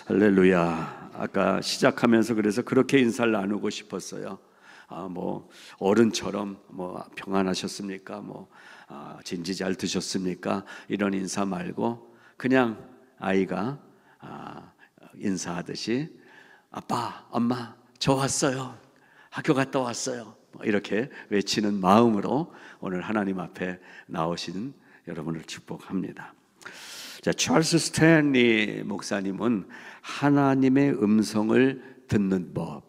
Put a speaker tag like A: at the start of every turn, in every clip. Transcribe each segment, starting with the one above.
A: 할렐루야. 아까 시작하면서 그래서 그렇게 인사를 나누고 싶었어요. 뭐 어른처럼 뭐 평안하셨습니까? 진지 잘 드셨습니까? 이런 인사 말고 그냥 아이가 인사하듯이 아빠, 엄마, 저 왔어요. 학교 갔다 왔어요. 이렇게 외치는 마음으로 오늘 하나님 앞에 나오신 여러분을 축복합니다. 자, 찰스 스탠리 목사님은 하나님의 음성을 듣는 법,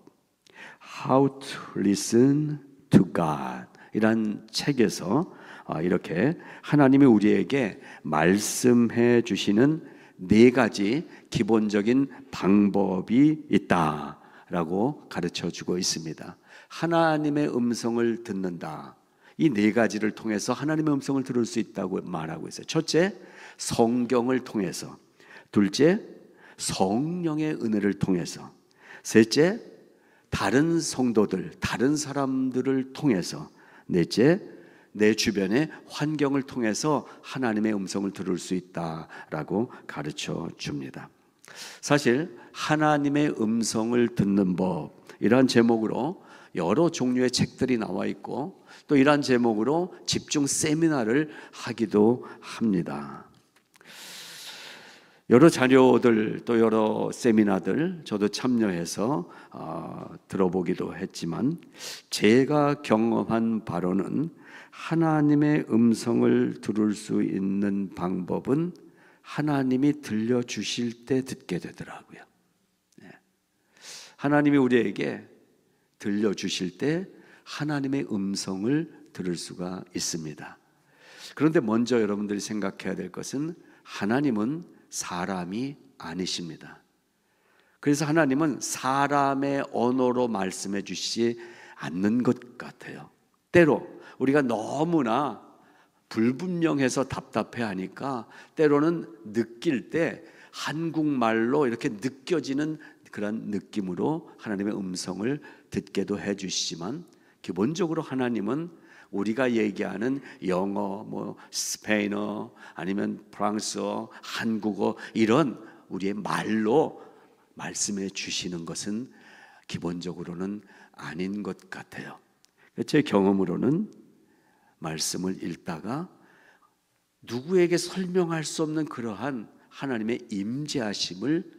A: How to Listen to God 이란 책에서 이렇게 하나님이 우리에게 말씀해 주시는 4가지 기본적인 방법이 있다라고 가르쳐 주고 있습니다. 하나님의 음성을 듣는다. 이 4가지를 통해서 하나님의 음성을 들을 수 있다고 말하고 있어요. 첫째, 성경을 통해서. 둘째, 성령의 은혜를 통해서. 셋째, 다른 성도들, 다른 사람들을 통해서. 넷째, 내 주변의 환경을 통해서 하나님의 음성을 들을 수 있다라고 가르쳐 줍니다. 사실 하나님의 음성을 듣는 법, 이러한 제목으로 여러 종류의 책들이 나와 있고 또 이러한 제목으로 집중 세미나를 하기도 합니다. 여러 자료들 또 여러 세미나들 저도 참여해서 들어보기도 했지만 제가 경험한 바로는 하나님의 음성을 들을 수 있는 방법은 하나님이 들려주실 때 듣게 되더라고요. 하나님이 우리에게 들려주실 때 하나님의 음성을 들을 수가 있습니다. 그런데 먼저 여러분들이 생각해야 될 것은 하나님은 사람이 아니십니다. 그래서 하나님은 사람의 언어로 말씀해 주시지 않는 것 같아요. 때로 우리가 너무나 불분명해서 답답해하니까 때로는 느낄 때 한국말로 이렇게 느껴지는 그런 느낌으로 하나님의 음성을 듣게도 해주시지만 기본적으로 하나님은 우리가 얘기하는 영어, 스페인어, 아니면 프랑스어, 한국어 이런 우리의 말로 말씀해 주시는 것은 기본적으로는 아닌 것 같아요. 제 경험으로는 말씀을 읽다가 누구에게 설명할 수 없는 그러한 하나님의 임재하심을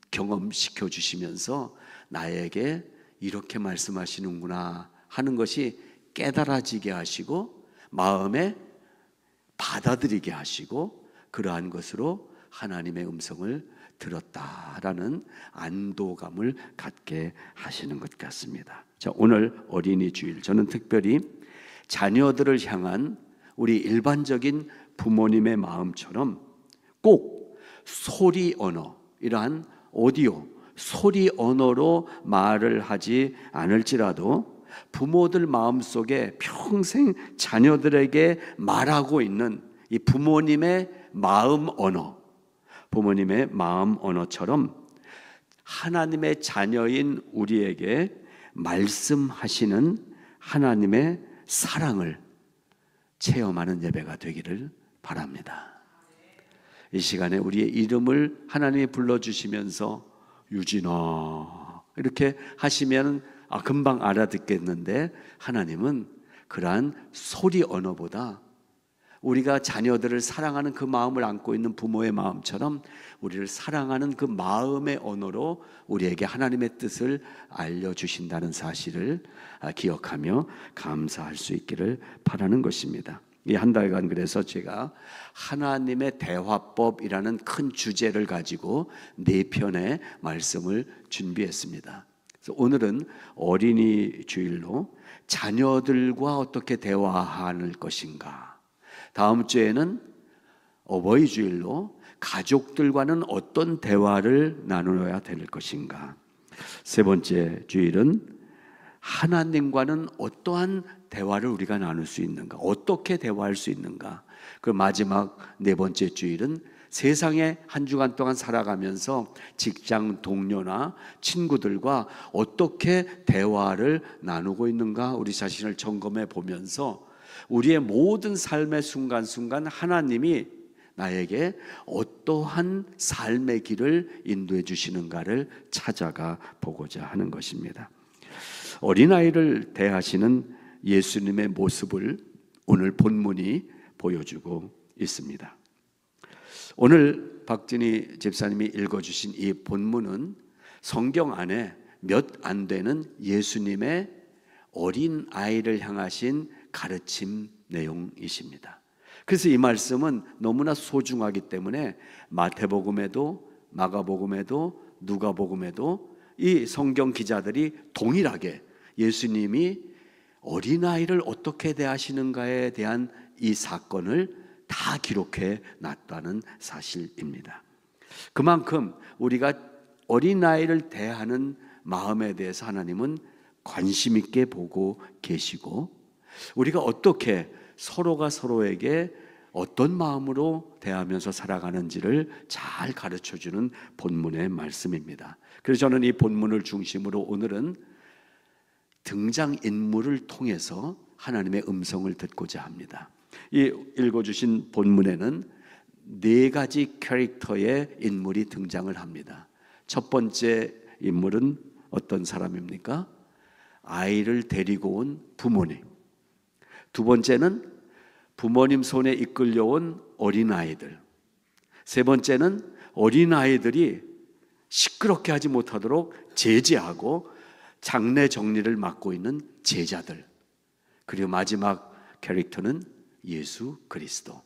A: 경험시켜 주시면서 나에게 이렇게 말씀하시는구나 하는 것이 깨달아지게 하시고 마음에 받아들이게 하시고 그러한 것으로 하나님의 음성을 들었다라는 안도감을 갖게 하시는 것 같습니다. 자, 오늘 어린이 주일 저는 특별히 자녀들을 향한 우리 일반적인 부모님의 마음처럼 꼭 소리 언어, 이러한 오디오, 소리 언어로 말을 하지 않을지라도 부모들 마음속에 평생 자녀들에게 말하고 있는 이 부모님의 마음 언어, 부모님의 마음 언어처럼 하나님의 자녀인 우리에게 말씀하시는 하나님의 사랑을 체험하는 예배가 되기를 바랍니다. 이 시간에 우리의 이름을 하나님이 불러주시면서 유진아 이렇게 하시면 금방 알아듣겠는데 하나님은 그러한 소리 언어보다 우리가 자녀들을 사랑하는 그 마음을 안고 있는 부모의 마음처럼 우리를 사랑하는 그 마음의 언어로 우리에게 하나님의 뜻을 알려주신다는 사실을 기억하며 감사할 수 있기를 바라는 것입니다. 이 한 달간 그래서 제가 하나님의 대화법이라는 큰 주제를 가지고 4편의 말씀을 준비했습니다. 그래서 오늘은 어린이 주일로 자녀들과 어떻게 대화할 것인가, 다음 주에는 어버이 주일로 가족들과는 어떤 대화를 나누어야 될 것인가, 세 번째 주일은 하나님과는 어떠한 대화를 우리가 나눌 수 있는가, 어떻게 대화할 수 있는가, 그 마지막 4번째 주일은 세상에 한 주간 동안 살아가면서 직장 동료나 친구들과 어떻게 대화를 나누고 있는가 우리 자신을 점검해 보면서 우리의 모든 삶의 순간순간 하나님이 나에게 어떠한 삶의 길을 인도해 주시는가를 찾아가 보고자 하는 것입니다. 어린아이를 대하시는 예수님의 모습을 오늘 본문이 보여주고 있습니다. 오늘 박진희 집사님이 읽어주신 이 본문은 성경 안에 몇 안 되는 예수님의 어린아이를 향하신 가르침 내용이십니다. 그래서 이 말씀은 너무나 소중하기 때문에 마태복음에도 마가복음에도 누가복음에도 이 성경 기자들이 동일하게 예수님이 어린아이를 어떻게 대하시는가에 대한 이 사건을 다 기록해 놨다는 사실입니다. 그만큼 우리가 어린아이를 대하는 마음에 대해서 하나님은 관심 있게 보고 계시고, 우리가 어떻게 서로가 서로에게 어떤 마음으로 대하면서 살아가는지를 잘 가르쳐주는 본문의 말씀입니다. 그래서 저는 이 본문을 중심으로 오늘은 등장인물을 통해서 하나님의 음성을 듣고자 합니다. 이 읽어주신 본문에는 네 가지 캐릭터의 인물이 등장을 합니다. 첫 번째 인물은 어떤 사람입니까? 아이를 데리고 온 부모님. 두 번째는 부모님 손에 이끌려온 어린아이들. 세 번째는 어린아이들이 시끄럽게 하지 못하도록 제지하고 장례 정리를 맡고 있는 제자들. 그리고 마지막 캐릭터는 예수 그리스도.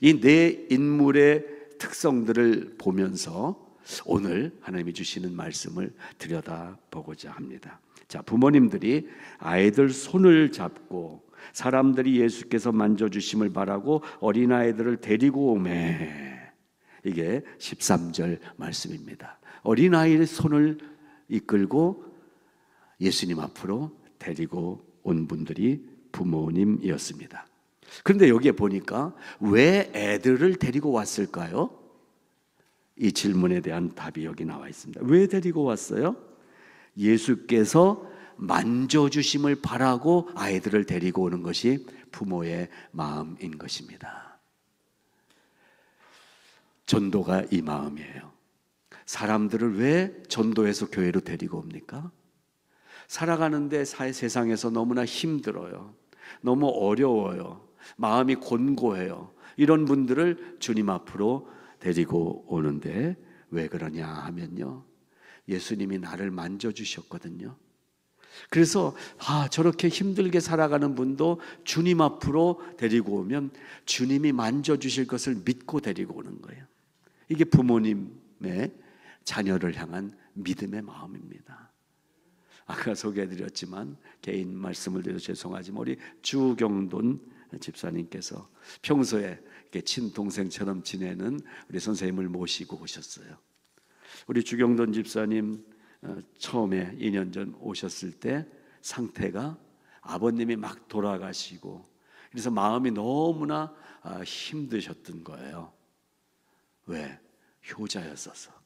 A: 이 네 인물의 특성들을 보면서 오늘 하나님이 주시는 말씀을 들여다보고자 합니다. 자, 부모님들이 아이들 손을 잡고 사람들이 예수께서 만져주심을 바라고 어린아이들을 데리고 오매. 이게 13절 말씀입니다. 어린아이의 손을 이끌고 예수님 앞으로 데리고 온 분들이 부모님이었습니다. 그런데 여기에 보니까 왜 애들을 데리고 왔을까요? 이 질문에 대한 답이 여기 나와 있습니다. 왜 데리고 왔어요? 예수께서 만져주심을 바라고 아이들을 데리고 오는 것이 부모의 마음인 것입니다. 전도가 이 마음이에요. 사람들을 왜 전도해서 교회로 데리고 옵니까? 살아가는데 세상에서 너무나 힘들어요. 너무 어려워요. 마음이 곤고해요. 이런 분들을 주님 앞으로 데리고 오는데 왜 그러냐 하면요, 예수님이 나를 만져주셨거든요. 그래서 저렇게 힘들게 살아가는 분도 주님 앞으로 데리고 오면 주님이 만져주실 것을 믿고 데리고 오는 거예요. 이게 부모님의 자녀를 향한 믿음의 마음입니다. 아까 소개해드렸지만 개인 말씀을 드려서 죄송하지만 우리 주경돈 집사님께서 평소에 이렇게 친동생처럼 지내는 우리 선생님을 모시고 오셨어요. 우리 주경돈 집사님 처음에 2년 전 오셨을 때 상태가 아버님이 막 돌아가시고 그래서 마음이 너무나 힘드셨던 거예요. 왜? 효자였어서.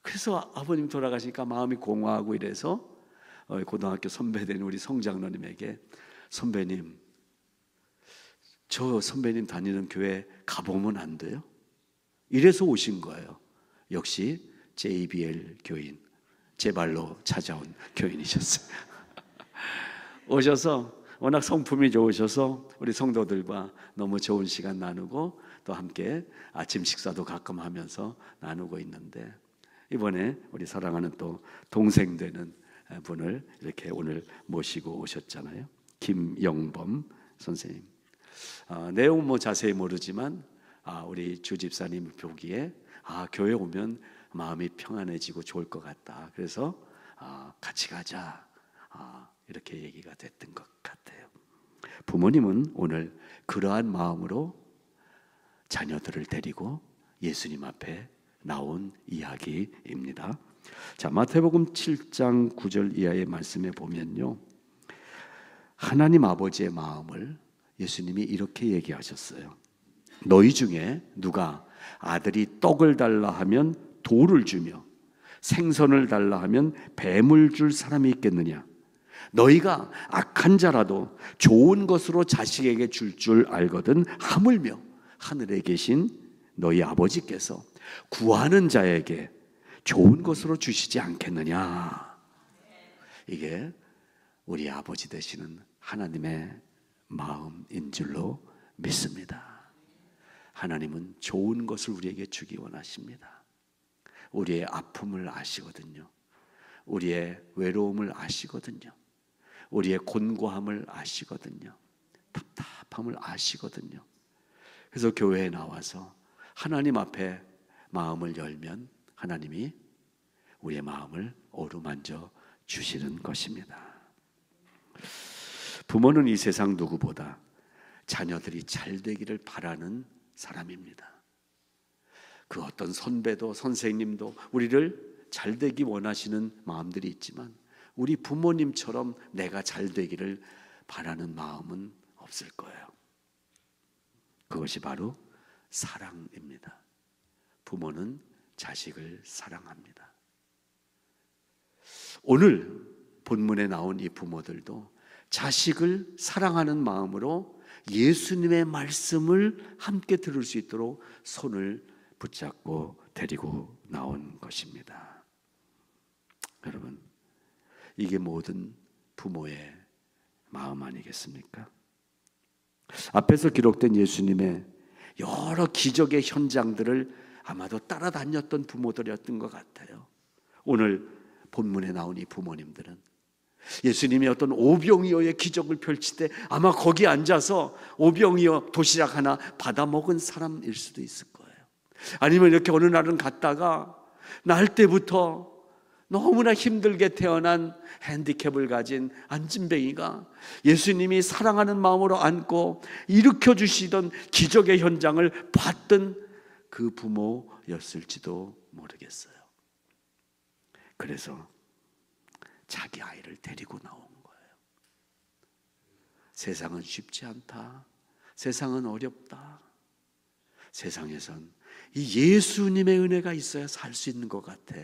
A: 그래서 아버님 돌아가시니까 마음이 공허하고 이래서 고등학교 선배된 우리 성장로님에게 선배님, 저 선배님 다니는 교회 가보면 안 돼요? 이래서 오신 거예요. 역시 JBL 교인, 제 발로 찾아온 교인이셨어요. 오셔서 워낙 성품이 좋으셔서 우리 성도들과 너무 좋은 시간 나누고 또 함께 아침 식사도 가끔 하면서 나누고 있는데 이번에 우리 사랑하는 또 동생 되는 분을 이렇게 오늘 모시고 오셨잖아요. 김영범 선생님. 내용 뭐 자세히 모르지만 우리 주 집사님 보기에 교회 오면 마음이 평안해지고 좋을 것 같다. 그래서 같이 가자. 이렇게 얘기가 됐던 것 같아요. 부모님은 오늘 그러한 마음으로 자녀들을 데리고 예수님 앞에 나온 이야기입니다. 자, 마태복음 7장 9절 이하의 말씀에 보면요, 하나님 아버지의 마음을 예수님이 이렇게 얘기하셨어요. 너희 중에 누가 아들이 떡을 달라 하면 돌을 주며 생선을 달라 하면 뱀을 줄 사람이 있겠느냐? 너희가 악한 자라도 좋은 것으로 자식에게 줄 알거든 하물며 하늘에 계신 너희 아버지께서 구하는 자에게 좋은 것으로 주시지 않겠느냐. 이게 우리 아버지 되시는 하나님의 마음인 줄로 믿습니다. 하나님은 좋은 것을 우리에게 주기 원하십니다. 우리의 아픔을 아시거든요. 우리의 외로움을 아시거든요. 우리의 곤고함을 아시거든요. 답답함을 아시거든요. 그래서 교회에 나와서 하나님 앞에 마음을 열면 하나님이 우리의 마음을 어루만져 주시는 것입니다. 부모는 이 세상 누구보다 자녀들이 잘 되기를 바라는 사람입니다. 그 어떤 선배도 선생님도 우리를 잘 되기 원하시는 마음들이 있지만 우리 부모님처럼 내가 잘 되기를 바라는 마음은 없을 거예요. 그것이 바로 사랑입니다. 부모는 자식을 사랑합니다. 오늘 본문에 나온 이 부모들도 자식을 사랑하는 마음으로 예수님의 말씀을 함께 들을 수 있도록 손을 붙잡고 데리고 나온 것입니다. 여러분, 이게 모든 부모의 마음 아니겠습니까? 앞에서 기록된 예수님의 여러 기적의 현장들을 아마도 따라다녔던 부모들이었던 것 같아요. 오늘 본문에 나온 이 부모님들은 예수님이 어떤 오병이어의 기적을 펼칠 때 아마 거기 앉아서 오병이어 도시락 하나 받아 먹은 사람일 수도 있을 거예요. 아니면 이렇게 어느 날은 갔다가 날 때부터 너무나 힘들게 태어난 핸디캡을 가진 안진뱅이가 예수님이 사랑하는 마음으로 안고 일으켜 주시던 기적의 현장을 봤던 그 부모였을지도 모르겠어요. 그래서 자기 아이를 데리고 나온 거예요. 세상은 쉽지 않다. 세상은 어렵다. 세상에선 이 예수님의 은혜가 있어야 살 수 있는 것 같아.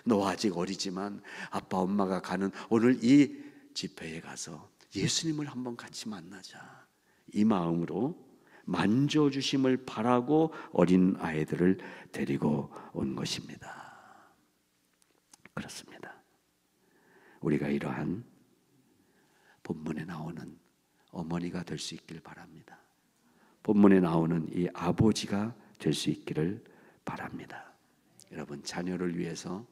A: 너 아직 어리지만 아빠 엄마가 가는 오늘 이 집회에 가서 예수님을 한번 같이 만나자. 이 마음으로 만져주심을 바라고 어린 아이들을 데리고 온 것입니다. 그렇습니다. 우리가 이러한 본문에 나오는 어머니가 될 수 있길 바랍니다. 본문에 나오는 이 아버지가 될 수 있기를 바랍니다. 여러분, 자녀를 위해서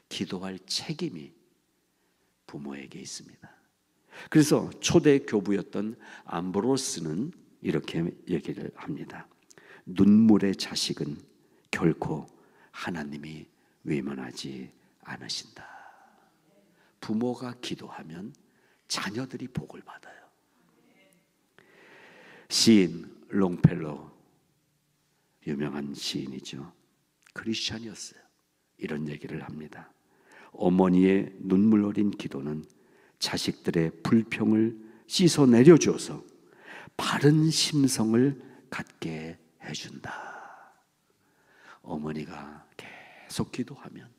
A: 기도할 책임이 부모에게 있습니다. 그래서 초대 교부였던 암브로스는 이렇게 얘기를 합니다. 눈물의 자식은 결코 하나님이 외면하지 않으신다. 부모가 기도하면 자녀들이 복을 받아요. 시인 롱펠로, 유명한 시인이죠. 크리스찬이었어요. 이런 얘기를 합니다. 어머니의 눈물 어린 기도는 자식들의 불평을 씻어내려 주어서 바른 심성을 갖게 해준다. 어머니가 계속 기도하면,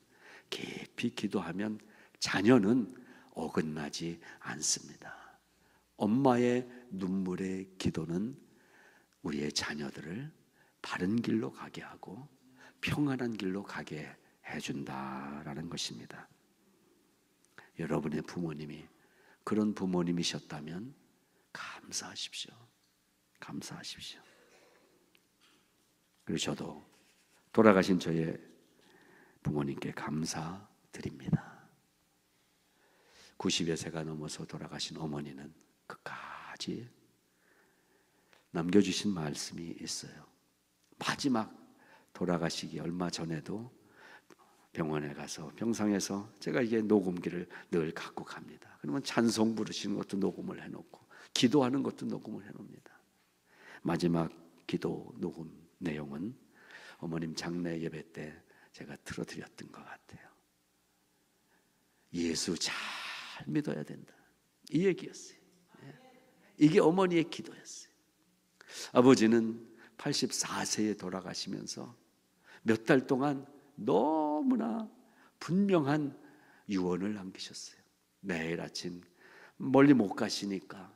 A: 깊이 기도하면 자녀는 어긋나지 않습니다. 엄마의 눈물의 기도는 우리의 자녀들을 바른 길로 가게 하고 평안한 길로 가게 해준다라는 것입니다. 여러분의 부모님이 그런 부모님이셨다면 감사하십시오. 감사하십시오. 그리고 저도 돌아가신 저의 부모님께 감사드립니다. 90여 세가 넘어서 돌아가신 어머니는 끝까지 남겨주신 말씀이 있어요. 마지막 돌아가시기 얼마 전에도 병원에 가서 병상에서 제가 이게 녹음기를 늘 갖고 갑니다. 그러면 찬송 부르시는 것도 녹음을 해놓고 기도하는 것도 녹음을 해놓습니다. 마지막 기도 녹음 내용은 어머님 장례 예배 때 제가 틀어드렸던 것 같아요. 예수 잘 믿어야 된다. 이 얘기였어요. 이게 어머니의 기도였어요. 아버지는 84세에 돌아가시면서 몇 달 동안 너무나 분명한 유언을 남기셨어요. 매일 아침 멀리 못 가시니까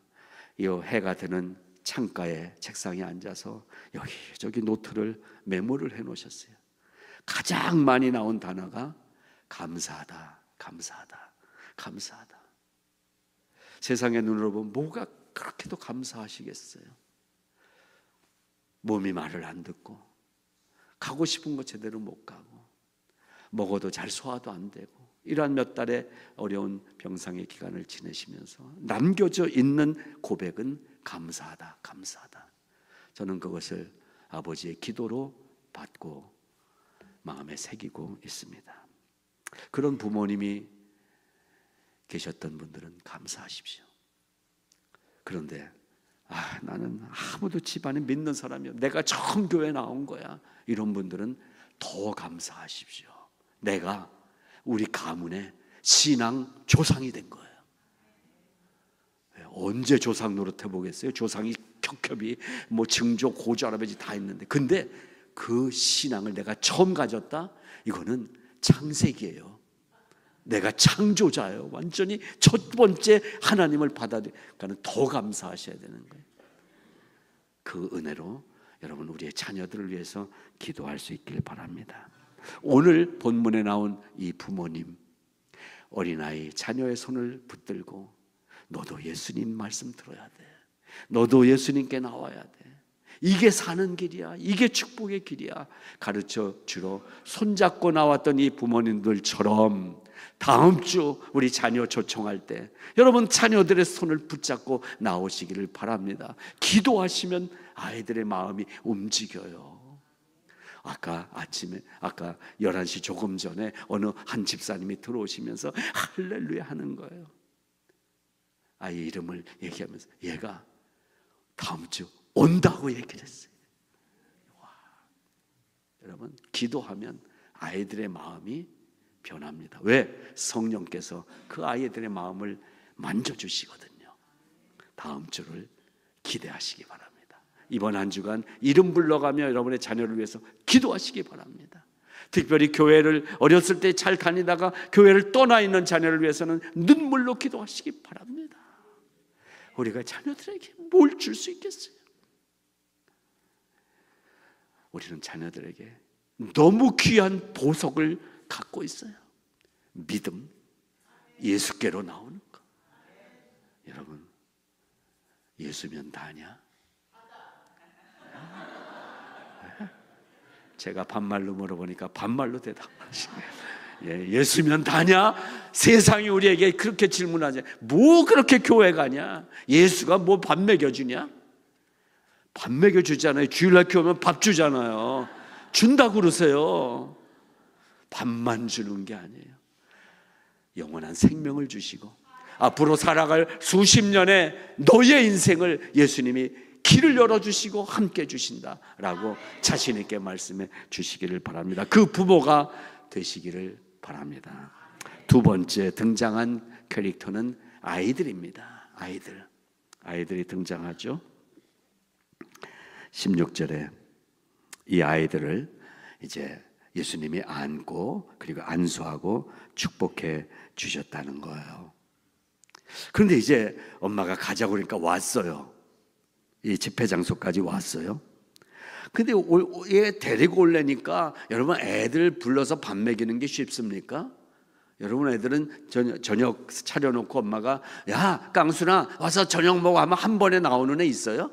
A: 이 해가 드는 창가에 책상에 앉아서 여기저기 노트를 메모를 해놓으셨어요. 가장 많이 나온 단어가 감사하다, 감사하다, 감사하다. 세상의 눈으로 보면 뭐가 그렇게도 감사하시겠어요? 몸이 말을 안 듣고 가고 싶은 거 제대로 못 가고 먹어도 잘 소화도 안 되고 이러한 몇 달의 어려운 병상의 기간을 지내시면서 남겨져 있는 고백은 감사하다, 감사하다. 저는 그것을 아버지의 기도로 받고 마음에 새기고 있습니다. 그런 부모님이 계셨던 분들은 감사하십시오. 그런데 나는 아무도 집안에 믿는 사람이 없어, 내가 처음 교회 나온 거야, 이런 분들은 더 감사하십시오. 내가 우리 가문의 신앙 조상이 된 거예요. 언제 조상 노릇해 보겠어요? 조상이 겹겹이 뭐 증조 고조 할아버지 다 있는데, 근데 그 신앙을 내가 처음 가졌다? 이거는 창세기예요. 내가 창조자예요. 완전히 첫 번째 하나님을 받아들이니까 더 감사하셔야 되는 거예요. 그 은혜로 여러분 우리의 자녀들을 위해서 기도할 수 있길 바랍니다. 오늘 본문에 나온 이 부모님, 어린아이 자녀의 손을 붙들고 너도 예수님 말씀 들어야 돼, 너도 예수님께 나와야 돼, 이게 사는 길이야, 이게 축복의 길이야 가르쳐 주러 손잡고 나왔던 이 부모님들처럼 다음 주 우리 자녀 초청할 때 여러분 자녀들의 손을 붙잡고 나오시기를 바랍니다. 기도하시면 아이들의 마음이 움직여요. 아까 11시 조금 전에 어느 한 집사님이 들어오시면서 할렐루야 하는 거예요. 아이 이름을 얘기하면서 얘가 다음 주 온다고 얘기를 했어요. 와. 여러분 기도하면 아이들의 마음이 변합니다. 왜? 성령께서 그 아이들의 마음을 만져주시거든요. 다음 주를 기대하시기 바랍니다. 이번 한 주간 이름 불러가며 여러분의 자녀를 위해서 기도하시기 바랍니다. 특별히 교회를 어렸을 때 잘 다니다가 교회를 떠나 있는 자녀를 위해서는 눈물로 기도하시기 바랍니다. 우리가 자녀들에게 뭘 줄 수 있겠어요? 우리는 자녀들에게 너무 귀한 보석을 갖고 있어요. 믿음, 예수께로 나오는 거. 여러분 예수면 다냐? 제가 반말로 물어보니까 반말로 대답하시네요. 예수면 다냐? 세상이 우리에게 그렇게 질문하지. 뭐 그렇게 교회 가냐? 예수가 뭐 밥 먹여주냐? 밥 먹여주잖아요. 주일날 교회 오면 밥 주잖아요. 준다고 그러세요. 밥만 주는 게 아니에요. 영원한 생명을 주시고 앞으로 살아갈 수십 년의 너의 인생을 예수님이 길을 열어주시고 함께 주신다라고 자신 있게 말씀해 주시기를 바랍니다. 그 부모가 되시기를 바랍니다. 두 번째 등장한 캐릭터는 아이들입니다. 아이들이 등장하죠. 16절에 이 아이들을 이제 예수님이 안고 그리고 안수하고 축복해 주셨다는 거예요. 그런데 이제 엄마가 가자고 그러니까 왔어요. 이 집회 장소까지 왔어요. 근데 얘 데리고 오려니까 여러분 애들 불러서 밥 먹이는 게 쉽습니까? 여러분 애들은 저녁 차려놓고 엄마가 야 깡순아 와서 저녁 먹어 하면 한 번에 나오는 애 있어요?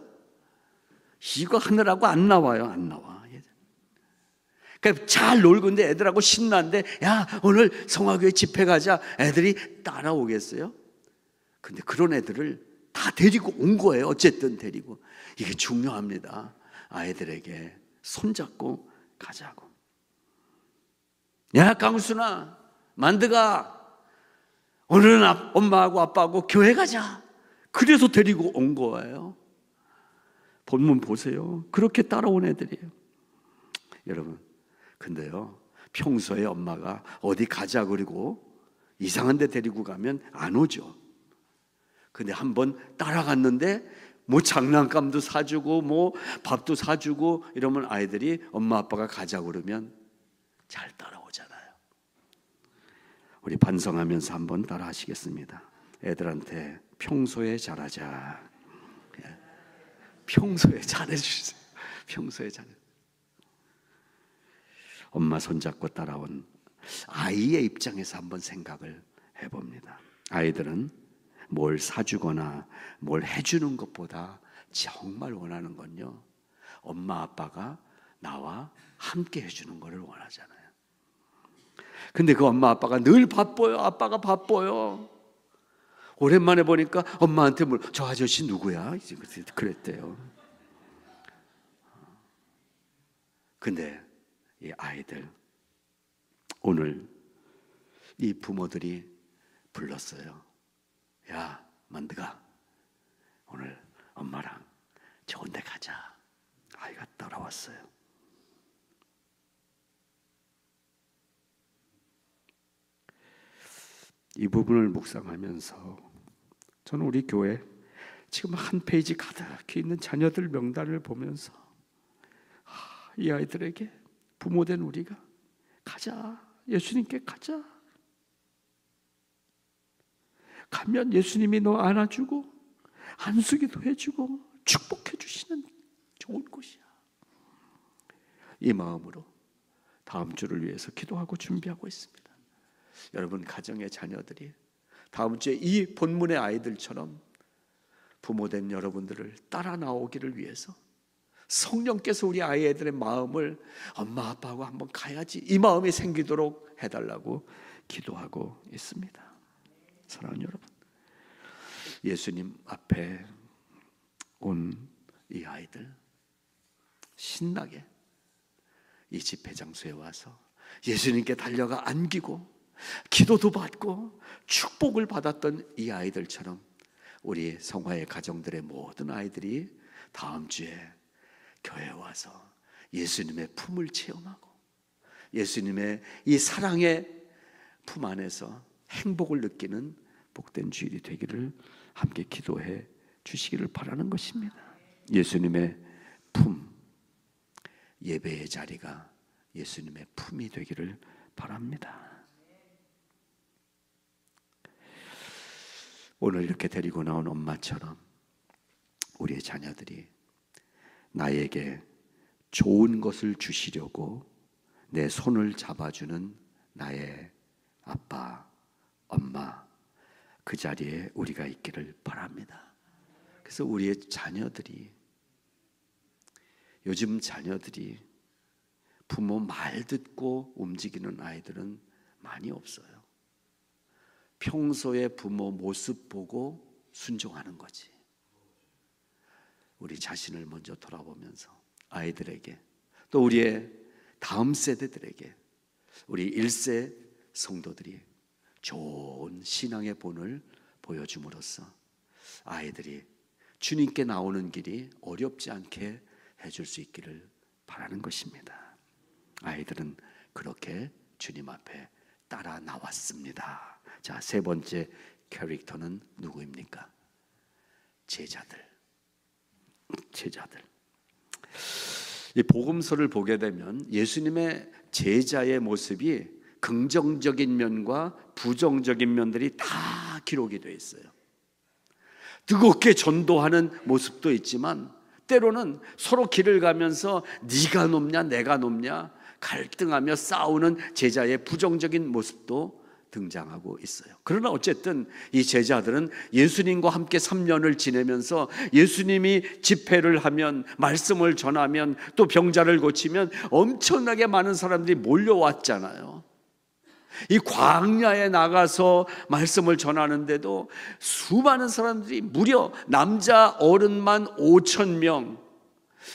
A: 이거 하느라고 안 나와요. 안 나와. 그러니까 잘 놀고 있는데 애들하고 신나는데 야 오늘 성화교회 집회 가자 애들이 따라오겠어요? 근데 그런 애들을 다 데리고 온 거예요. 어쨌든 데리고. 이게 중요합니다. 아이들에게 손잡고 가자고. 야 강순아 만드가 오늘은 엄마하고 아빠하고 교회 가자. 그래서 데리고 온 거예요. 본문 보세요. 그렇게 따라온 애들이에요. 여러분 근데요 평소에 엄마가 어디 가자 그리고 이상한 데 데리고 가면 안 오죠. 근데 한번 따라갔는데 뭐 장난감도 사주고 뭐 밥도 사주고 이러면 아이들이 엄마 아빠가 가자 그러면 잘 따라오잖아요. 우리 반성하면서 한번 따라 하시겠습니다. 애들한테 평소에 잘하자. 평소에 잘해주세요. 평소에 잘해. 엄마 손잡고 따라온 아이의 입장에서 한번 생각을 해봅니다. 아이들은 뭘 사주거나 뭘 해주는 것보다 정말 원하는 건요, 엄마 아빠가 나와 함께 해주는 것을 원하잖아요. 근데 그 엄마 아빠가 늘 바빠요. 아빠가 바빠요. 오랜만에 보니까 엄마한테 저 아저씨 누구야? 그랬대요. 근데 이 아이들, 오늘 이 부모들이 불렀어요. 야, 만드가, 오늘 엄마랑 좋은 데 가자. 아이가 따라왔어요. 이 부분을 묵상하면서 저는 우리 교회 지금 한 페이지 가득히 있는 자녀들 명단을 보면서 이 아이들에게 부모된 우리가 가자, 예수님께 가자. 가면 예수님이 너 안아주고 안수기도 해주고 축복해 주시는 좋은 곳이야. 이 마음으로 다음 주를 위해서 기도하고 준비하고 있습니다. 여러분 가정의 자녀들이 다음 주에 이 본문의 아이들처럼 부모된 여러분들을 따라 나오기를 위해서 성령께서 우리 아이들의 마음을 엄마 아빠하고 한번 가야지, 이 마음이 생기도록 해달라고 기도하고 있습니다. 사랑하는 여러분, 예수님 앞에 온 이 아이들 신나게 이 집회 장소에 와서 예수님께 달려가 안기고 기도도 받고 축복을 받았던 이 아이들처럼 우리 성화의 가정들의 모든 아이들이 다음 주에 교회에 와서 예수님의 품을 체험하고 예수님의 이 사랑의 품 안에서 행복을 느끼는 복된 주일이 되기를 함께 기도해 주시기를 바라는 것입니다. 예수님의 품, 예배의 자리가 예수님의 품이 되기를 바랍니다. 오늘 이렇게 데리고 나온 엄마처럼 우리의 자녀들이 나에게 좋은 것을 주시려고 내 손을 잡아주는 나의 아빠, 엄마, 그 자리에 우리가 있기를 바랍니다. 그래서 우리의 자녀들이, 요즘 자녀들이 부모 말 듣고 움직이는 아이들은 많이 없어요. 평소에 부모 모습 보고 순종하는 거지. 우리 자신을 먼저 돌아보면서 아이들에게, 또 우리의 다음 세대들에게, 우리 1세 성도들이 좋은 신앙의 본을 보여줌으로써 아이들이 주님께 나오는 길이 어렵지 않게 해줄 수 있기를 바라는 것입니다. 아이들은 그렇게 주님 앞에 따라 나왔습니다. 자, 세 번째 캐릭터는 누구입니까? 제자들. 이 복음서를 보게 되면 예수님의 제자의 모습이 긍정적인 면과 부정적인 면들이 다 기록이 되어 있어요. 뜨겁게 전도하는 모습도 있지만 때로는 서로 길을 가면서 네가 높냐 내가 높냐 갈등하며 싸우는 제자의 부정적인 모습도 등장하고 있어요. 그러나 어쨌든 이 제자들은 예수님과 함께 3년을 지내면서 예수님이 집회를 하면, 말씀을 전하면, 또 병자를 고치면 엄청나게 많은 사람들이 몰려왔잖아요. 이 광야에 나가서 말씀을 전하는데도 수많은 사람들이, 무려 남자 어른만 5,000명,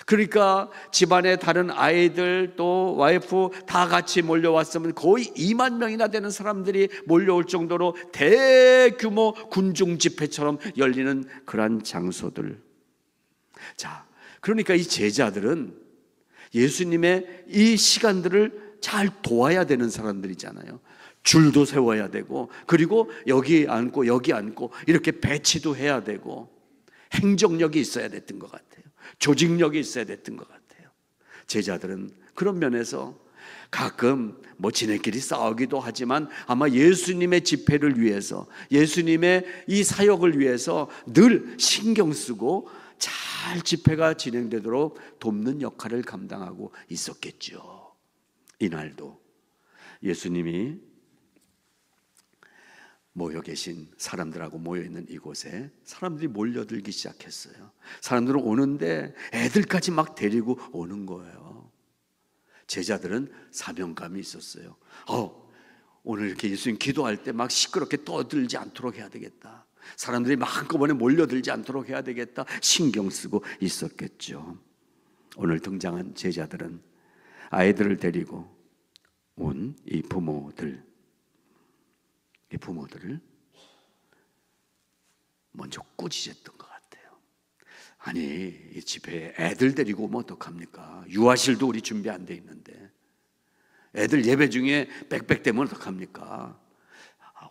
A: 그러니까 집안의 다른 아이들 또 와이프 다 같이 몰려왔으면 거의 2만 명이나 되는 사람들이 몰려올 정도로 대규모 군중 집회처럼 열리는 그러한 장소들. 자, 그러니까 이 제자들은 예수님의 이 시간들을 잘 도와야 되는 사람들이잖아요. 줄도 세워야 되고, 그리고 여기 앉고 여기 앉고 이렇게 배치도 해야 되고, 행정력이 있어야 됐던 것 같아요. 조직력이 있어야 됐던 것 같아요. 제자들은 그런 면에서 가끔 지네끼리 싸우기도 하지만 아마 예수님의 집회를 위해서, 예수님의 이 사역을 위해서 늘 신경 쓰고 잘 집회가 진행되도록 돕는 역할을 감당하고 있었겠죠. 이날도 예수님이 모여 계신 사람들하고 모여 있는 이곳에 사람들이 몰려들기 시작했어요. 사람들은 오는데 애들까지 막 데리고 오는 거예요. 제자들은 사명감이 있었어요. 오늘 이렇게 예수님 기도할 때 막 시끄럽게 떠들지 않도록 해야 되겠다. 사람들이 막 한꺼번에 몰려들지 않도록 해야 되겠다. 신경 쓰고 있었겠죠. 오늘 등장한 제자들은 아이들을 데리고 온 이 부모들을 먼저 꾸짖었던 것 같아요. 아니, 이 집회에 애들 데리고 오면 어떡합니까? 유아실도 우리 준비 안 돼 있는데 애들 예배 중에 빽빽대면 어떡합니까?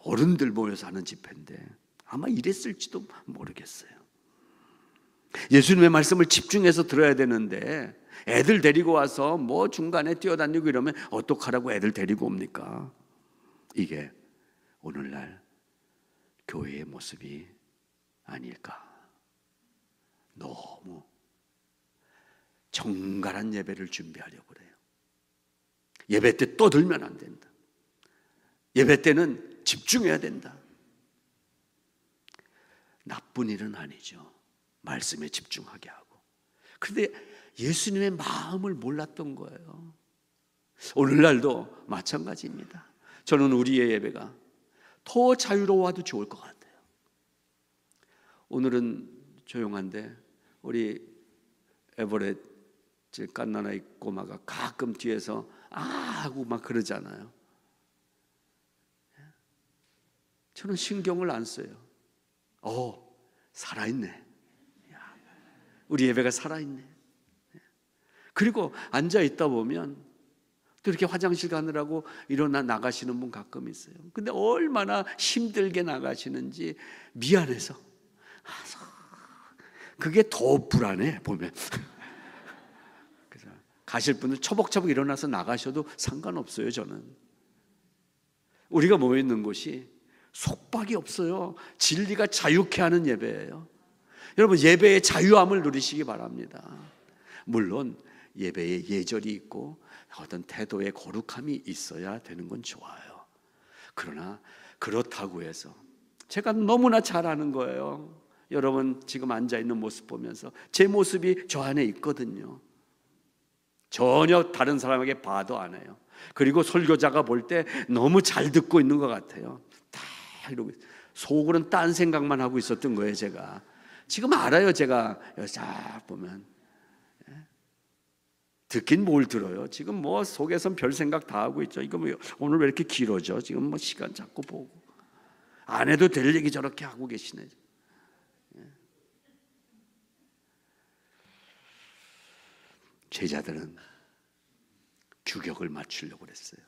A: 어른들 모여서 하는 집회인데 아마 이랬을지도 모르겠어요. 예수님의 말씀을 집중해서 들어야 되는데 애들 데리고 와서 뭐 중간에 뛰어다니고 이러면 어떡하라고 애들 데리고 옵니까? 이게 오늘날 교회의 모습이 아닐까. 너무 정갈한 예배를 준비하려고 그래요. 예배 때 떠들면 안 된다. 예배 때는 집중해야 된다. 나쁜 일은 아니죠. 말씀에 집중하게 하고. 그런데 예수님의 마음을 몰랐던 거예요. 오늘날도 마찬가지입니다. 저는 우리의 예배가 더 자유로워도 좋을 것 같아요. 오늘은 조용한데 우리 에버렛 깐나나이 꼬마가 가끔 뒤에서 하고 막 그러잖아요. 저는 신경을 안 써요. 살아있네. 우리 예배가 살아있네. 그리고 앉아있다 보면 또 이렇게 화장실 가느라고 일어나 나가시는 분 가끔 있어요. 근데 얼마나 힘들게 나가시는지 미안해서. 그게 더 불안해 보면. 그래서 가실 분은 처벅처벅 일어나서 나가셔도 상관없어요. 저는 우리가 모여 있는 곳이 속박이 없어요. 진리가 자유케 하는 예배예요. 여러분, 예배의 자유함을 누리시기 바랍니다. 물론 예배에 예절이 있고 어떤 태도의 거룩함이 있어야 되는 건 좋아요. 그러나 그렇다고 해서 제가 너무나 잘 아는 거예요. 여러분 지금 앉아있는 모습 보면서 제 모습이 저 안에 있거든요. 전혀 다른 사람에게 봐도 안 해요. 그리고 설교자가 볼 때 너무 잘 듣고 있는 것 같아요. 다 이러고 속으로는 딴 생각만 하고 있었던 거예요. 제가 지금 알아요. 제가 쫙 보면 듣긴 뭘 들어요. 지금 뭐 속에선 별 생각 다 하고 있죠. 이거 뭐 오늘 왜 이렇게 길어져? 지금 뭐 시간 자꾸 보고 안 해도 될 얘기 저렇게 하고 계시네. 제자들은 규격을 맞추려고 그랬어요.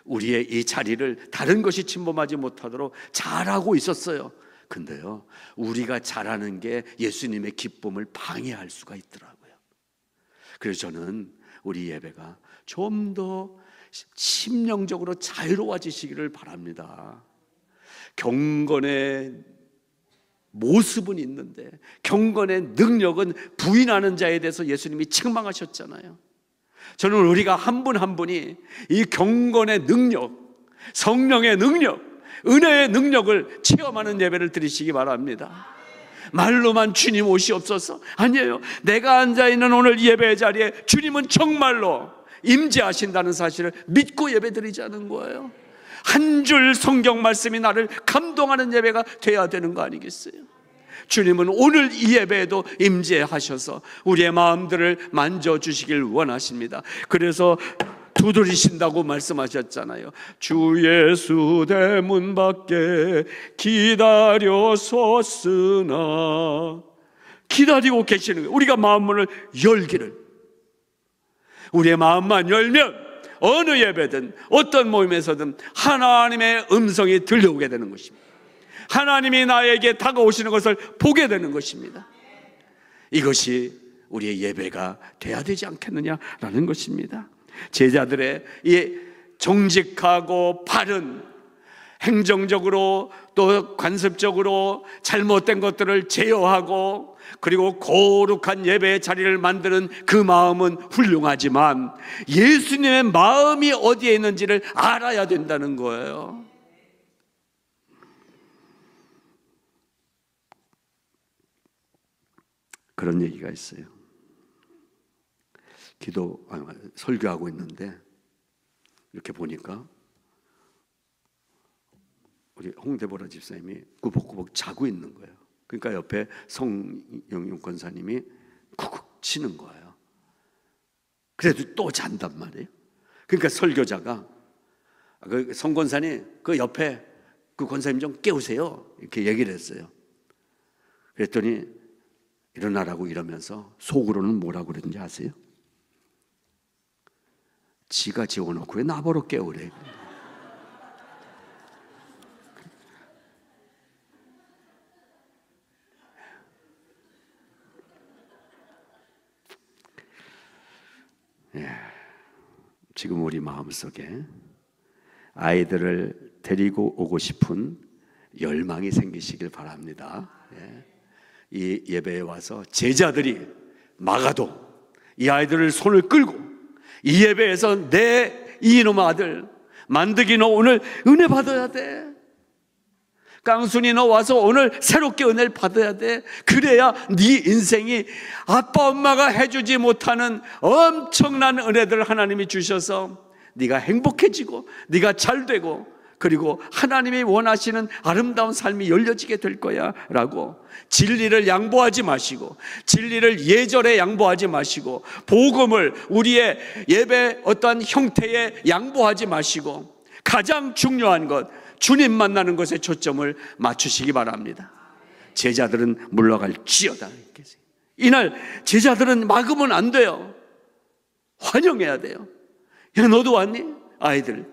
A: 우리의 이 자리를 다른 것이 침범하지 못하도록 잘하고 있었어요. 근데요, 우리가 잘하는 게 예수님의 기쁨을 방해할 수가 있더라고요. 그래서 저는 우리 예배가 좀 더 심령적으로 자유로워지시기를 바랍니다. 경건의 모습은 있는데 경건의 능력은 부인하는 자에 대해서 예수님이 책망하셨잖아요. 저는 우리가 한 분 한 분이 이 경건의 능력, 성령의 능력, 은혜의 능력을 체험하는 예배를 드리시기 바랍니다. 말로만 주님 오시옵소서. 아니에요. 내가 앉아있는 오늘 예배 자리에 주님은 정말로 임재하신다는 사실을 믿고 예배 드리자는 거예요. 한 줄 성경 말씀이 나를 감동하는 예배가 돼야 되는 거 아니겠어요? 주님은 오늘 이 예배에도 임재하셔서 우리의 마음들을 만져주시길 원하십니다. 그래서 두드리신다고 말씀하셨잖아요. 주 예수 대문 밖에 기다려 섰으나, 기다리고 계시는 거예요. 우리가 마음문을 열기를. 우리의 마음만 열면 어느 예배든 어떤 모임에서든 하나님의 음성이 들려오게 되는 것입니다. 하나님이 나에게 다가오시는 것을 보게 되는 것입니다. 이것이 우리의 예배가 돼야 되지 않겠느냐라는 것입니다. 제자들의 이 정직하고 바른 행정적으로 또 관습적으로 잘못된 것들을 제어하고 그리고 거룩한 예배의 자리를 만드는 그 마음은 훌륭하지만 예수님의 마음이 어디에 있는지를 알아야 된다는 거예요. 그런 얘기가 있어요. 설교하고 있는데 이렇게 보니까 우리 홍대보라 집사님이 꾸벅꾸벅 자고 있는 거예요. 그러니까 옆에 성영용 권사님이 쿡쿡 치는 거예요. 그래도 또 잔단 말이에요. 그러니까 설교자가 그 성권사님 그 옆에 그 권사님 좀 깨우세요 이렇게 얘기를 했어요. 그랬더니 일어나라고 이러면서 속으로는 뭐라고 그러는지 아세요? 지가 지워놓고 왜 나보러 깨우래. 지금 우리 마음속에 아이들을 데리고 오고 싶은 열망이 생기시길 바랍니다. 이 예배에 와서 제자들이 막아도 이 아이들을 손을 끌고 이 예배에서 내 이놈 아들 만드기 너 오늘 은혜 받아야 돼. 깡순이 너 와서 오늘 새롭게 은혜를 받아야 돼. 그래야 네 인생이 아빠 엄마가 해주지 못하는 엄청난 은혜들을 하나님이 주셔서 네가 행복해지고 네가 잘되고 그리고 하나님이 원하시는 아름다운 삶이 열려지게 될 거야 라고 진리를 양보하지 마시고 진리를 예절에 양보하지 마시고 복음을 우리의 예배 어떠한 형태에 양보하지 마시고 가장 중요한 것 주님 만나는 것에 초점을 맞추시기 바랍니다. 제자들은 물러갈지어다. 이날 제자들은 막으면 안 돼요. 환영해야 돼요. 야 너도 왔니? 아이들.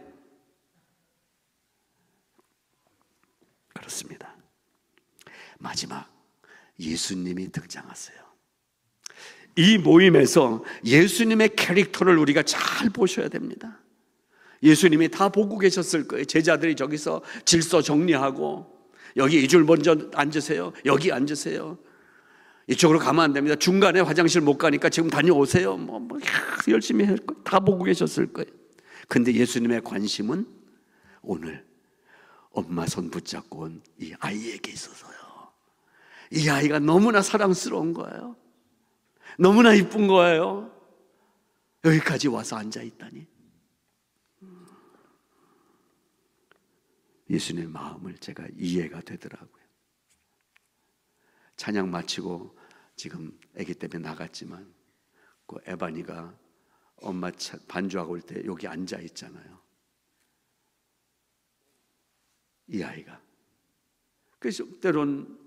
A: 그렇습니다. 마지막 예수님이 등장하세요. 이 모임에서 예수님의 캐릭터를 우리가 잘 보셔야 됩니다. 예수님이 다 보고 계셨을 거예요. 제자들이 저기서 질서 정리하고 여기 이 줄 먼저 앉으세요. 여기 앉으세요. 이쪽으로 가면 안 됩니다. 중간에 화장실 못 가니까 지금 다녀오세요. 열심히 할 거예요. 다 보고 계셨을 거예요. 근데 예수님의 관심은 오늘 엄마 손 붙잡고 온 이 아이에게 있어서요. 이 아이가 너무나 사랑스러운 거예요. 너무나 이쁜 거예요. 여기까지 와서 앉아 있다니. 예수님의 마음을 제가 이해가 되더라고요. 찬양 마치고 지금 아기 때문에 나갔지만 그 에바니가 엄마 반주하고 올 때 여기 앉아 있잖아요. 이 아이가. 그래서 때론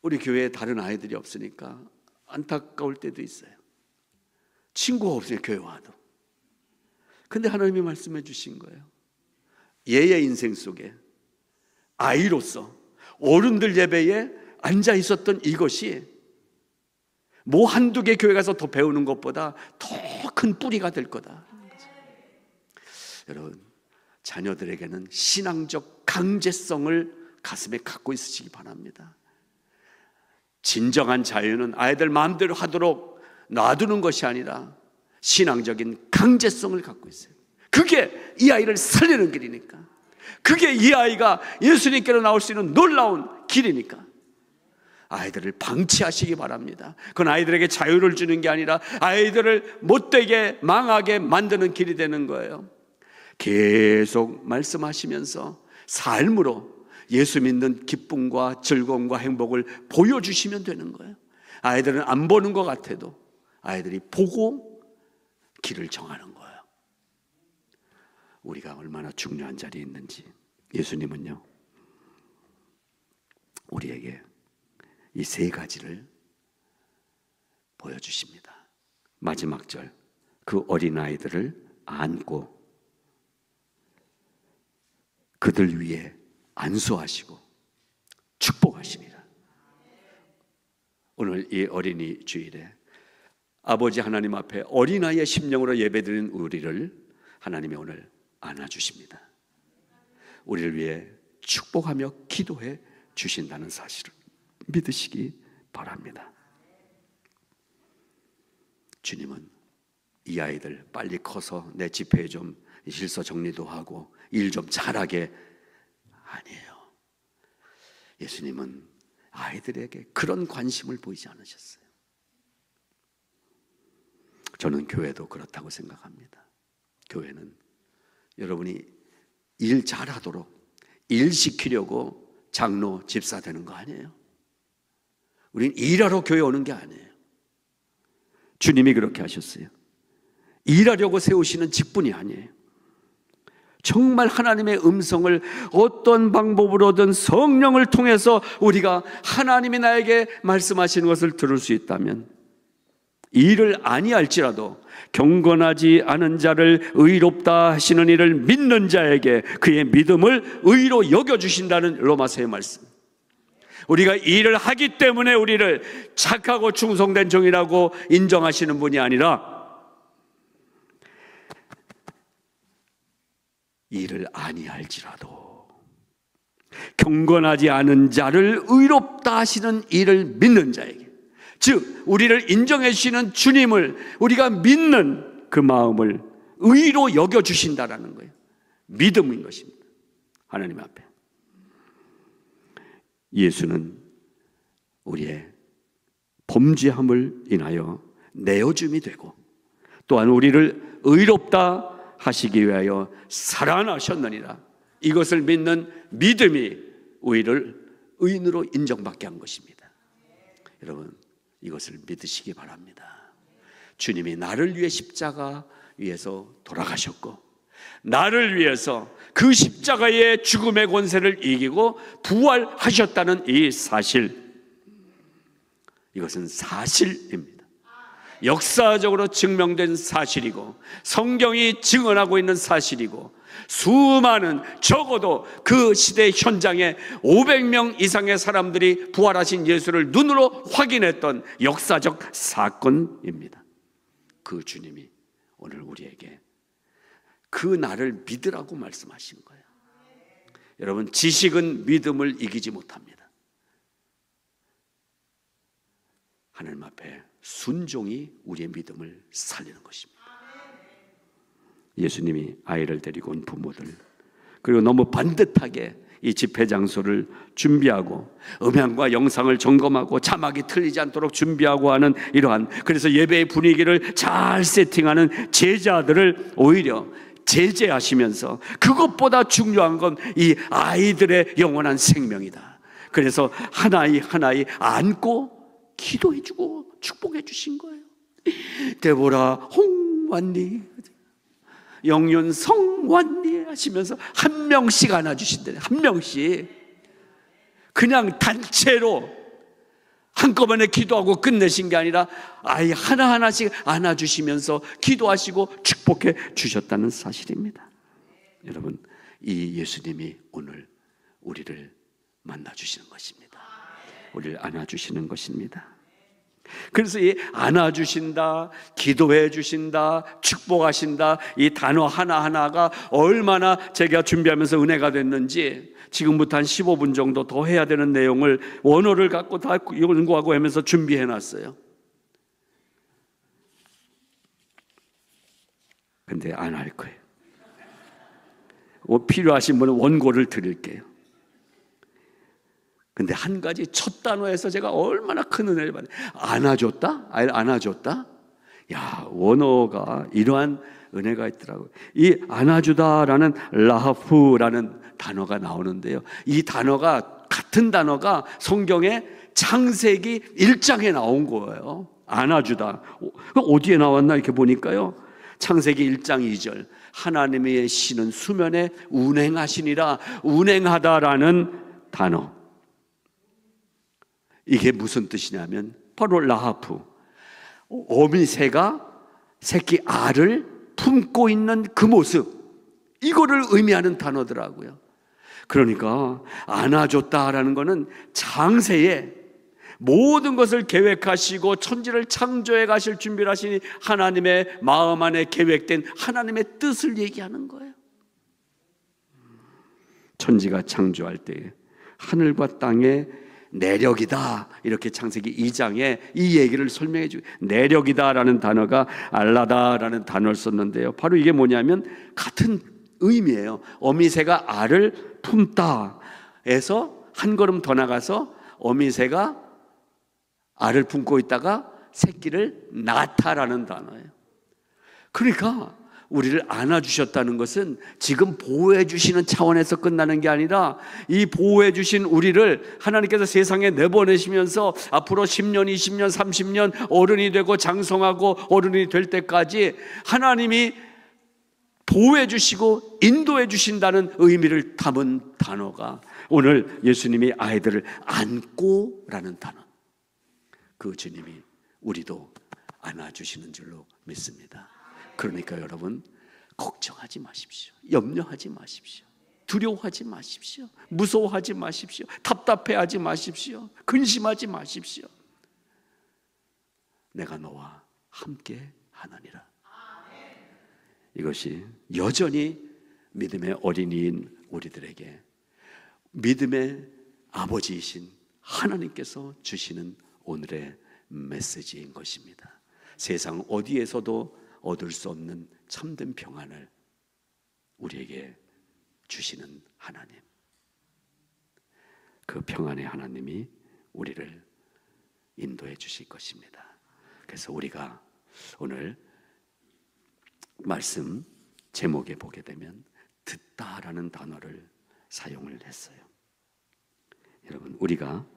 A: 우리 교회에 다른 아이들이 없으니까 안타까울 때도 있어요. 친구가 없어요, 교회 와도. 근데 하나님이 말씀해 주신 거예요. 얘의 인생 속에 아이로서 어른들 예배에 앉아 있었던 이것이 뭐 한두 개 교회 가서 더 배우는 것보다 더 큰 뿌리가 될 거다. 여러분, 자녀들에게는 신앙적 강제성을 가슴에 갖고 있으시기 바랍니다. 진정한 자유는 아이들 마음대로 하도록 놔두는 것이 아니라 신앙적인 강제성을 갖고 있어요. 그게 이 아이를 살리는 길이니까, 그게 이 아이가 예수님께로 나올 수 있는 놀라운 길이니까 아이들을 방치하시기 바랍니다. 그건 아이들에게 자유를 주는 게 아니라 아이들을 못되게 망하게 만드는 길이 되는 거예요. 계속 말씀하시면서 삶으로 예수 믿는 기쁨과 즐거움과 행복을 보여주시면 되는 거예요. 아이들은 안 보는 것 같아도 아이들이 보고 길을 정하는 거예요. 우리가 얼마나 중요한 자리에 있는지 예수님은요, 우리에게 이 세 가지를 보여주십니다. 마지막 절, 그 어린아이들을 안고 그들 위에 안수하시고 축복하십니다. 오늘 이 어린이 주일에 아버지 하나님 앞에 어린아이의 심령으로 예배드린 우리를 하나님이 오늘 안아주십니다. 우리를 위해 축복하며 기도해 주신다는 사실을 믿으시기 바랍니다. 주님은 이 아이들 빨리 커서 내 집회에 좀 질서 정리도 하고 일 좀 잘하게, 아니에요. 예수님은 아이들에게 그런 관심을 보이지 않으셨어요. 저는 교회도 그렇다고 생각합니다. 교회는 여러분이 일 잘하도록 일 시키려고 장로, 집사 되는 거 아니에요. 우린 일하러 교회 오는 게 아니에요. 주님이 그렇게 하셨어요. 일하려고 세우시는 직분이 아니에요. 정말 하나님의 음성을 어떤 방법으로든 성령을 통해서 우리가 하나님이 나에게 말씀하시는 것을 들을 수 있다면, 일을 아니할지라도 경건하지 않은 자를 의롭다 하시는 이를 믿는 자에게 그의 믿음을 의로 여겨주신다는 로마서의 말씀. 우리가 일을 하기 때문에 우리를 착하고 충성된 종이라고 인정하시는 분이 아니라, 일을 아니할지라도 경건하지 않은 자를 의롭다 하시는 이를 믿는 자에게, 즉 우리를 인정해 주시는 주님을 우리가 믿는 그 마음을 의로 여겨주신다라는 거예요. 믿음인 것입니다. 하나님 앞에 예수는 우리의 범죄함을 인하여 내어줌이 되고, 또한 우리를 의롭다 하시기 위하여 살아나셨느니라. 이것을 믿는 믿음이 우리를 의인으로 인정받게 한 것입니다. 여러분, 이것을 믿으시기 바랍니다. 주님이 나를 위해 십자가 위에서 돌아가셨고, 나를 위해서 그 십자가의 죽음의 권세를 이기고 부활하셨다는 이 사실, 이것은 사실입니다. 역사적으로 증명된 사실이고 성경이 증언하고 있는 사실이고, 수많은, 적어도 그 시대 현장에 500명 이상의 사람들이 부활하신 예수를 눈으로 확인했던 역사적 사건입니다. 그 주님이 오늘 우리에게 그 나를 믿으라고 말씀하신 거예요. 여러분, 지식은 믿음을 이기지 못합니다. 하나님 앞에 순종이 우리의 믿음을 살리는 것입니다. 예수님이 아이를 데리고 온 부모들, 그리고 너무 반듯하게 이 집회 장소를 준비하고 음향과 영상을 점검하고 자막이 틀리지 않도록 준비하고 하는 이러한, 그래서 예배의 분위기를 잘 세팅하는 제자들을 오히려 제재하시면서, 그것보다 중요한 건 이 아이들의 영원한 생명이다. 그래서 하나이 하나이 안고 기도해주고 축복해 주신 거예요. 데보라 홍완리, 영윤성 완리 하시면서 한 명씩 안아주신대요. 한 명씩. 그냥 단체로 한꺼번에 기도하고 끝내신 게 아니라 아이 하나하나씩 안아주시면서 기도하시고 축복해 주셨다는 사실입니다. 여러분, 이 예수님이 오늘 우리를 만나주시는 것입니다. 우리를 안아주시는 것입니다. 그래서 이 안아주신다, 기도해 주신다, 축복하신다, 이 단어 하나하나가 얼마나 제가 준비하면서 은혜가 됐는지, 지금부터 한 15분 정도 더 해야 되는 내용을 원어를 갖고 다 연구하고 하면서 준비해 놨어요. 근데 안 할 거예요. 필요하신 분은 원고를 드릴게요. 근데 한 가지, 첫 단어에서 제가 얼마나 큰 은혜를 받아요. 안아줬다? 안아줬다? 야, 원어가 이러한 은혜가 있더라고요. 이 안아주다라는 라하프라는 단어가 나오는데요, 이 단어가, 같은 단어가 성경에 창세기 1장에 나온 거예요. 안아주다. 어디에 나왔나 이렇게 보니까요, 창세기 1장 2절, 하나님의 신은 수면에 운행하시니라. 운행하다라는 단어, 이게 무슨 뜻이냐면 바로 라하프, 어미새가 새끼 알을 품고 있는 그 모습, 이거를 의미하는 단어더라고요. 그러니까 안아줬다라는 거는 장세에 모든 것을 계획하시고 천지를 창조해 가실 준비를 하시니 하나님의 마음 안에 계획된 하나님의 뜻을 얘기하는 거예요. 천지가 창조할 때에 하늘과 땅의 내력이다, 이렇게 창세기 2장에 이 얘기를 설명해 주고, 내력이다라는 단어가 알라다라는 단어를 썼는데요, 바로 이게 뭐냐면 같은 의미예요. 어미새가 알을 품다 에서 한 걸음 더 나가서 어미새가 알을 품고 있다가 새끼를 낳다라는 단어예요. 그러니까 우리를 안아주셨다는 것은 지금 보호해 주시는 차원에서 끝나는 게 아니라, 이 보호해 주신 우리를 하나님께서 세상에 내보내시면서 앞으로 10년, 20년, 30년 어른이 되고 장성하고 어른이 될 때까지 하나님이 보호해 주시고 인도해 주신다는 의미를 담은 단어가 오늘 예수님이 아이들을 안고라는 단어, 그 주님이 우리도 안아주시는 줄로 믿습니다. 그러니까 여러분, 걱정하지 마십시오. 염려하지 마십시오. 두려워하지 마십시오. 무서워하지 마십시오. 답답해하지 마십시오. 근심하지 마십시오. 내가 너와 함께 하나니라. 이것이 여전히 믿음의 어린이인 우리들에게 믿음의 아버지이신 하나님께서 주시는 오늘의 메시지인 것입니다. 세상 어디에서도 얻을 수 없는 참된 평안을 우리에게 주시는 하나님, 그 평안의 하나님이 우리를 인도해 주실 것입니다. 그래서 우리가 오늘 말씀 제목에 보게 되면 듣다라는 단어를 사용을 했어요. 여러분, 우리가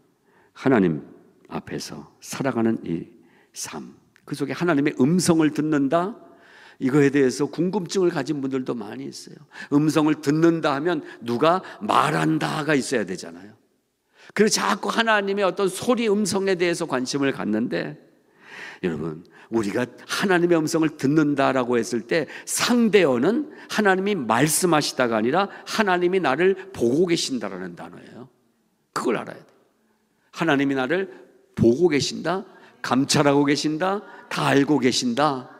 A: 하나님 앞에서 살아가는 이 삶, 그 속에 하나님의 음성을 듣는다, 이거에 대해서 궁금증을 가진 분들도 많이 있어요. 음성을 듣는다 하면 누가 말한다가 있어야 되잖아요. 그래서 자꾸 하나님의 어떤 소리, 음성에 대해서 관심을 갖는데, 여러분, 우리가 하나님의 음성을 듣는다라고 했을 때 상대어는 하나님이 말씀하시다가 아니라 하나님이 나를 보고 계신다라는 단어예요. 그걸 알아야 돼요. 하나님이 나를 보고 계신다, 감찰하고 계신다, 다 알고 계신다.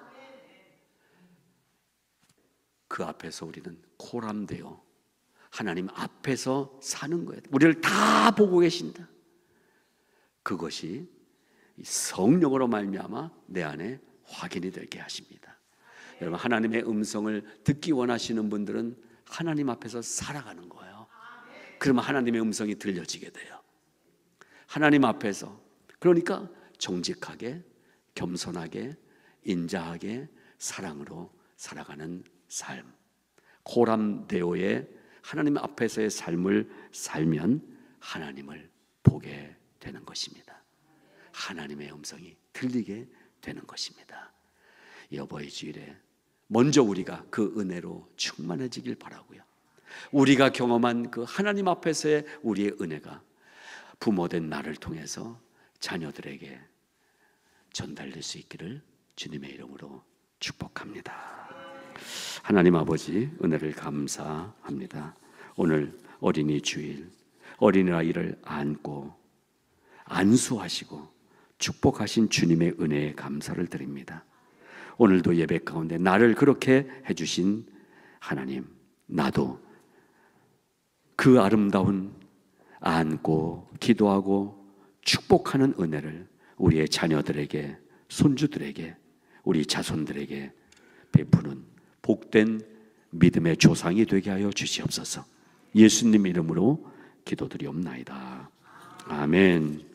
A: 그 앞에서 우리는 코람되어 하나님 앞에서 사는 거예요. 우리를 다 보고 계신다. 그것이 성령으로 말미암아 내 안에 확인이 되게 하십니다. 여러분, 하나님의 음성을 듣기 원하시는 분들은 하나님 앞에서 살아가는 거예요. 그러면 하나님의 음성이 들려지게 돼요. 하나님 앞에서, 그러니까 정직하게, 겸손하게, 인자하게, 사랑으로 살아가는 삶, 코람데오의 하나님 앞에서의 삶을 살면 하나님을 보게 되는 것입니다. 하나님의 음성이 들리게 되는 것입니다. 이 어버이 주일에 먼저 우리가 그 은혜로 충만해지길 바라고요. 우리가 경험한 그 하나님 앞에서의 우리의 은혜가 부모된 나를 통해서 자녀들에게 전달될 수 있기를 주님의 이름으로 축복합니다. 하나님 아버지, 은혜를 감사합니다. 오늘 어린이 주일, 어린아이를 안고 안수하시고 축복하신 주님의 은혜에 감사를 드립니다. 오늘도 예배 가운데 나를 그렇게 해주신 하나님, 나도 그 아름다운 안고 기도하고 축복하는 은혜를 우리의 자녀들에게, 손주들에게, 우리 자손들에게 베푸는 복된 믿음의 조상이 되게 하여 주시옵소서. 예수님 이름으로 기도드리옵나이다. 아멘.